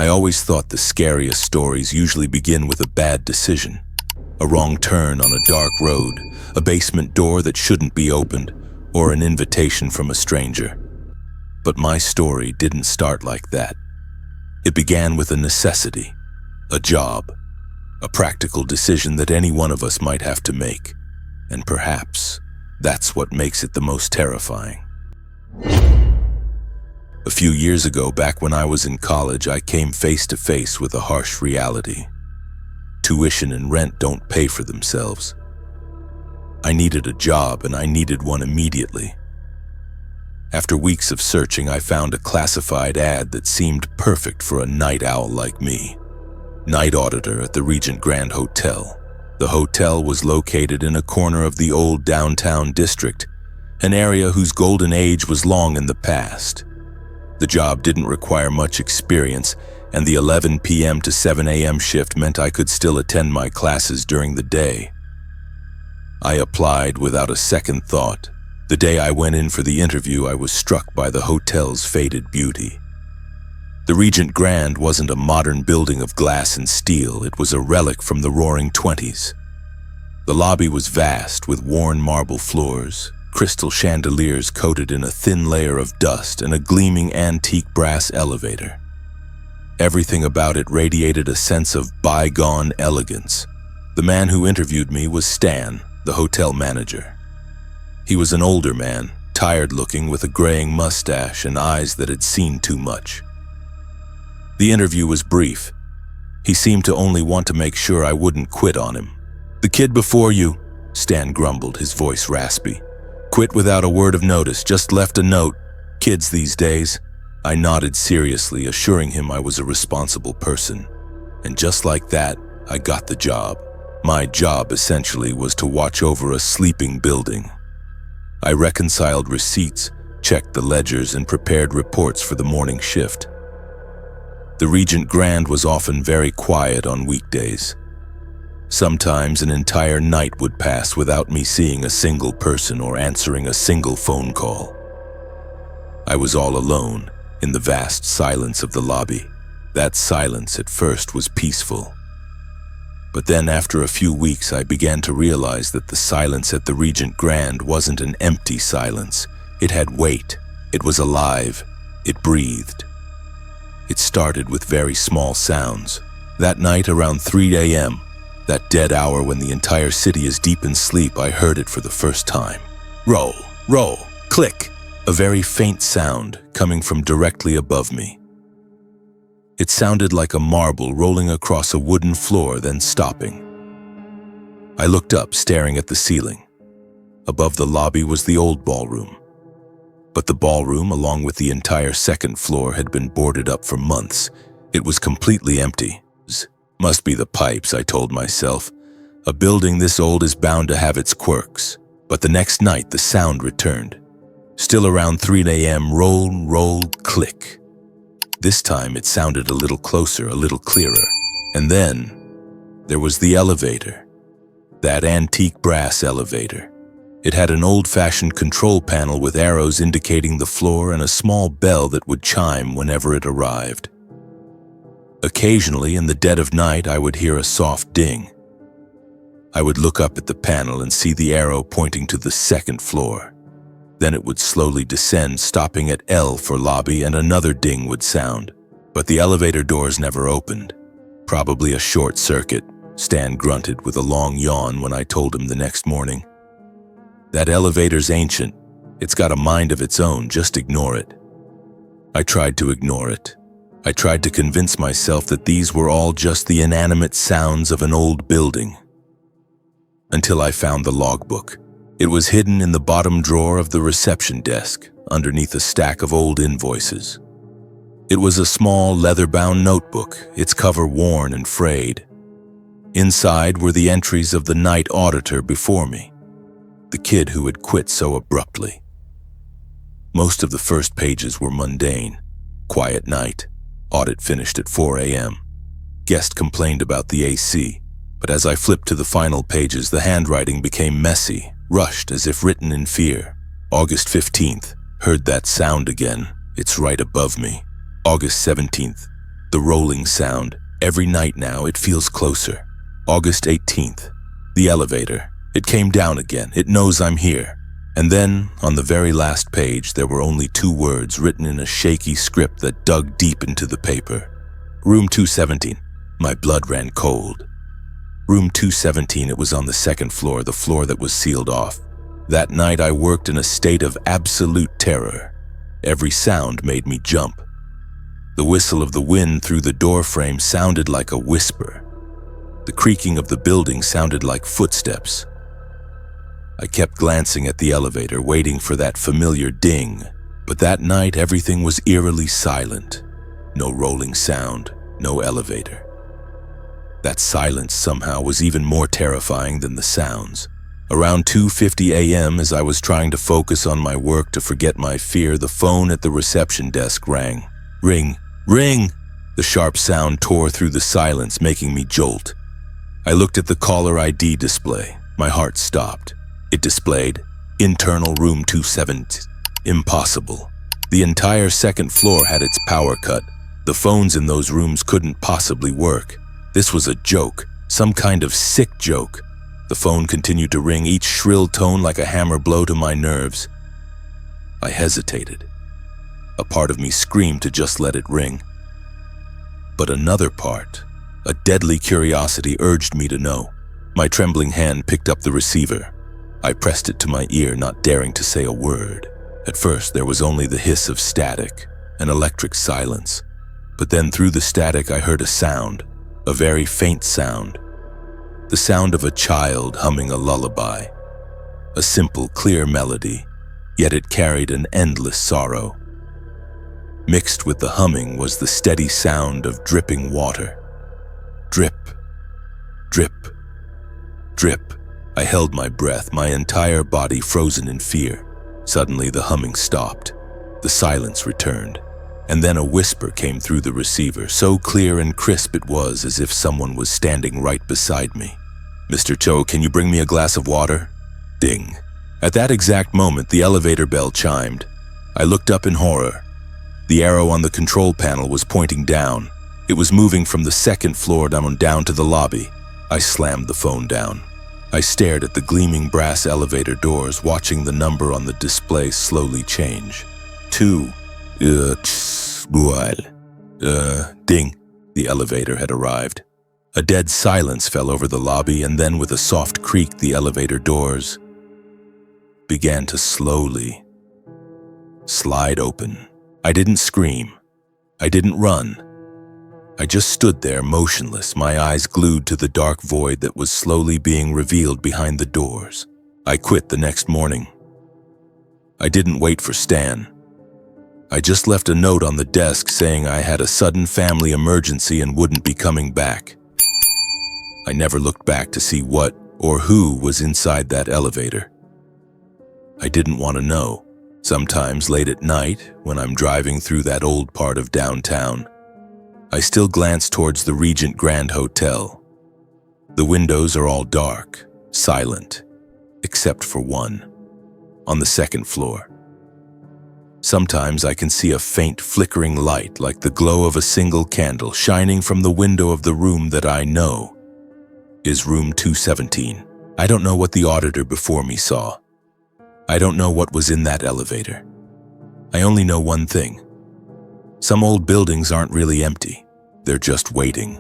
I always thought the scariest stories usually begin with a bad decision. A wrong turn on a dark road, a basement door that shouldn't be opened, or an invitation from a stranger. But my story didn't start like that. It began with a necessity, a job, a practical decision that any one of us might have to make. And perhaps that's what makes it the most terrifying. A few years ago, back when I was in college, I came face to face with a harsh reality. Tuition and rent don't pay for themselves. I needed a job, and I needed one immediately. After weeks of searching, I found a classified ad that seemed perfect for a night owl like me. Night auditor at the Regent Grand Hotel. The hotel was located in a corner of the old downtown district, an area whose golden age was long in the past. The job didn't require much experience, and the 11 p.m. to 7 a.m. shift meant I could still attend my classes during the day. I applied without a second thought. The day I went in for the interview, I was struck by the hotel's faded beauty. The Regent Grand wasn't a modern building of glass and steel, it was a relic from the Roaring '20s. The lobby was vast, with worn marble floors, crystal chandeliers coated in a thin layer of dust, and a gleaming antique brass elevator. Everything about it radiated a sense of bygone elegance. The man who interviewed me was Stan, the hotel manager. He was an older man, tired-looking, with a graying mustache and eyes that had seen too much. The interview was brief. He seemed to only want to make sure I wouldn't quit on him. "The kid before you," Stan grumbled, his voice raspy. "Quit without a word of notice, just left a note. Kids these days." I nodded seriously, assuring him I was a responsible person. And just like that, I got the job. My job, essentially, was to watch over a sleeping building. I reconciled receipts, checked the ledgers, and prepared reports for the morning shift. The Regent Grand was often very quiet on weekdays. Sometimes an entire night would pass without me seeing a single person or answering a single phone call. I was all alone in the vast silence of the lobby. That silence at first was peaceful. But then after a few weeks, I began to realize that the silence at the Regent Grand wasn't an empty silence. It had weight. It was alive. It breathed. It started with very small sounds. That night around 3 a.m., that dead hour when the entire city is deep in sleep, I heard it for the first time. Roll, roll, click, a very faint sound coming from directly above me. It sounded like a marble rolling across a wooden floor, then stopping. I looked up, staring at the ceiling. Above the lobby was the old ballroom. But the ballroom, along with the entire second floor, had been boarded up for months. It was completely empty. Must be the pipes, I told myself. A building this old is bound to have its quirks. But the next night, the sound returned. Still around 3 a.m., roll, roll, click. This time it sounded a little closer, a little clearer. And then there was the elevator. That antique brass elevator. It had an old-fashioned control panel with arrows indicating the floor and a small bell that would chime whenever it arrived. Occasionally, in the dead of night, I would hear a soft ding. I would look up at the panel and see the arrow pointing to the second floor. Then it would slowly descend, stopping at L for lobby, and another ding would sound. But the elevator doors never opened. Probably a short circuit, Stan grunted with a long yawn when I told him the next morning. That elevator's ancient. It's got a mind of its own, just ignore it. I tried to ignore it. I tried to convince myself that these were all just the inanimate sounds of an old building. Until I found the logbook. It was hidden in the bottom drawer of the reception desk, underneath a stack of old invoices. It was a small leather-bound notebook, its cover worn and frayed. Inside were the entries of the night auditor before me, the kid who had quit so abruptly. Most of the first pages were mundane. Quiet night. Audit finished at 4 a.m. Guest complained about the AC, but as I flipped to the final pages, the handwriting became messy, rushed as if written in fear. August 15th. Heard that sound again. It's right above me. August 17th. The rolling sound. Every night now, it feels closer. August 18th. The elevator. It came down again. It knows I'm here. And then, on the very last page, there were only 2 words written in a shaky script that dug deep into the paper. Room 217. My blood ran cold. Room 217, it was on the 2nd floor, the floor that was sealed off. That night I worked in a state of absolute terror. Every sound made me jump. The whistle of the wind through the door frame sounded like a whisper. The creaking of the building sounded like footsteps. I kept glancing at the elevator, waiting for that familiar ding. But that night everything was eerily silent. No rolling sound, no elevator. That silence somehow was even more terrifying than the sounds. Around 2:50 a.m., as I was trying to focus on my work to forget my fear, the phone at the reception desk rang. Ring, ring! The sharp sound tore through the silence, making me jolt. I looked at the caller ID display. My heart stopped. It displayed, internal room 270. Impossible. The entire 2nd floor had its power cut. The phones in those rooms couldn't possibly work. This was a joke, some kind of sick joke. The phone continued to ring, each shrill tone like a hammer blow to my nerves. I hesitated. A part of me screamed to just let it ring. But another part, a deadly curiosity, urged me to know. My trembling hand picked up the receiver. I pressed it to my ear, not daring to say a word. At first, there was only the hiss of static, an electric silence. But then through the static, I heard a sound, a very faint sound. The sound of a child humming a lullaby. A simple, clear melody, yet it carried an endless sorrow. Mixed with the humming was the steady sound of dripping water. Drip, drip, drip. I held my breath, my entire body frozen in fear. Suddenly the humming stopped. The silence returned. And then a whisper came through the receiver, so clear and crisp it was as if someone was standing right beside me. "Mr. Cho, can you bring me a glass of water?" Ding. At that exact moment, the elevator bell chimed. I looked up in horror. The arrow on the control panel was pointing down. It was moving from the 2nd floor down to the lobby. I slammed the phone down. I stared at the gleaming brass elevator doors, watching the number on the display slowly change. 2. Ding. The elevator had arrived. A dead silence fell over the lobby, and then with a soft creak, the elevator doors began to slowly slide open. I didn't scream. I didn't run. I just stood there motionless, my eyes glued to the dark void that was slowly being revealed behind the doors. I quit the next morning. I didn't wait for Stan. I just left a note on the desk saying I had a sudden family emergency and wouldn't be coming back. I never looked back to see what or who was inside that elevator. I didn't want to know. Sometimes late at night, when I'm driving through that old part of downtown, I still glance towards the Regent Grand Hotel. The windows are all dark, silent, except for one, on the 2nd floor. Sometimes I can see a faint flickering light like the glow of a single candle shining from the window of the room that I know is room 217. I don't know what the auditor before me saw. I don't know what was in that elevator. I only know one thing. Some old buildings aren't really empty. They're just waiting.